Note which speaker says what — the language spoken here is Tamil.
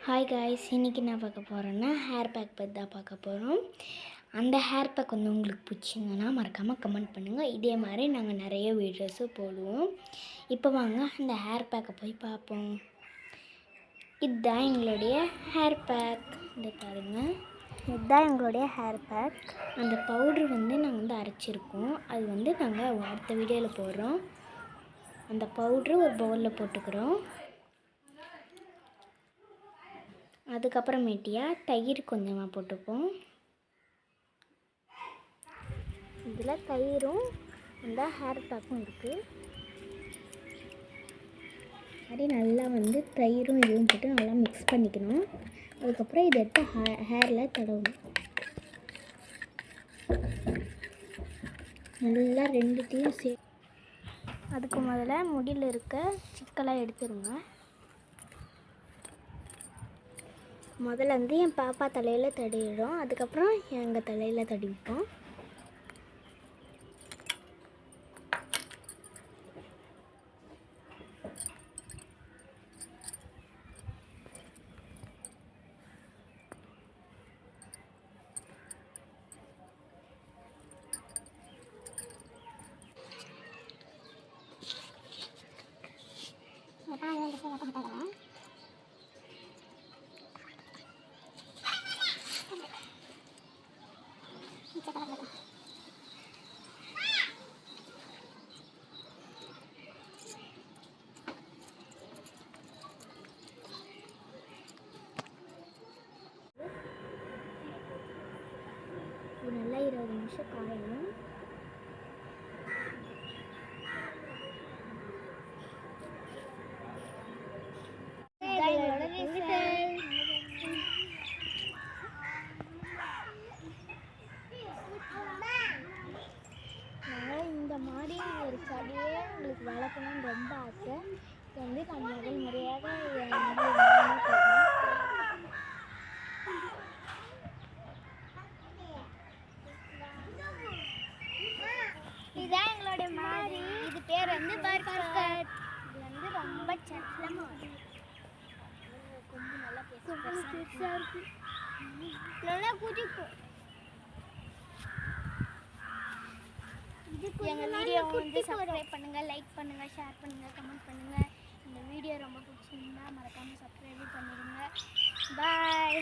Speaker 1: ஹாய் காய்ஸ், இன்றைக்கி என்ன பார்க்க போகிறோன்னா ஹேர் பேக் பற்றி தான் பார்க்க போகிறோம். அந்த ஹேர் பேக் வந்து உங்களுக்கு பிடிச்சிங்கன்னா மறக்காமல் கமெண்ட் பண்ணுங்கள். இதே மாதிரி நாங்கள் நிறைய வீடியோஸும் போடுவோம். இப்போ வாங்க அந்த ஹேர் பேக்கை போய் பார்ப்போம். இதுதான் எங்களுடைய ஹேர் பேக். இந்த பாருங்கள், இதுதான் எங்களுடைய ஹேர் பேக். அந்த பவுட்ரு வந்து நாங்கள் வந்து அரைச்சிருக்கோம். அது வந்து நாங்கள் அடுத்த வீடியோவில் போடுறோம். அந்த பவுட்ரு ஒரு பவுலில் போட்டுக்கிறோம். அதுக்கப்புறமேட்டியா தயிர் கொஞ்சமாக போட்டுப்போம். இதில் தயிரும் இந்த ஹேர் பேக்கும் இருக்குது. அப்படி நல்லா வந்து தயிரும் இதுவும் போட்டு நல்லா மிக்ஸ் பண்ணிக்கணும். அதுக்கப்புறம் இதை எடுத்து ஹேரில் தடவணும். நல்லா ரெண்டுத்தையும் அதுக்கு முதல்ல முடியில் இருக்க சிக்கெல்லாம் எடுத்துருங்க. முதல்ல வந்து என் பாப்பா தலையில் தடவிடும், அதுக்கப்புறம் எங்கள் தலையில் தடவிப்போம். இது நல்லா 20 நிமிஷம் காயணும். இந்த மாதிரி ஒரு செடியே உங்களுக்கு வளர்க்கணும்னு ரொம்ப ஆசை. இது வந்து நான் முதல் முறையாக இதுதான் எங்களுடைய மாடி. இது பேர் வந்து பர்கர். இது வந்து ரொம்ப சட்டமாக கொஞ்சம் நல்லா பெருசாக இருக்கு. நல்லா குதிக்கும். எங்கள் வீடியோ வந்து சப்ஸ்கிரைப் பண்ணுங்கள், லைக் பண்ணுங்கள், ஷேர் பண்ணுங்கள், கமெண்ட் பண்ணுங்கள். இந்த வீடியோ ரொம்ப பிடிச்சிருந்தா மறக்காமல் சப்ஸ்கிரைப் பண்ணிடுங்க. பாய்.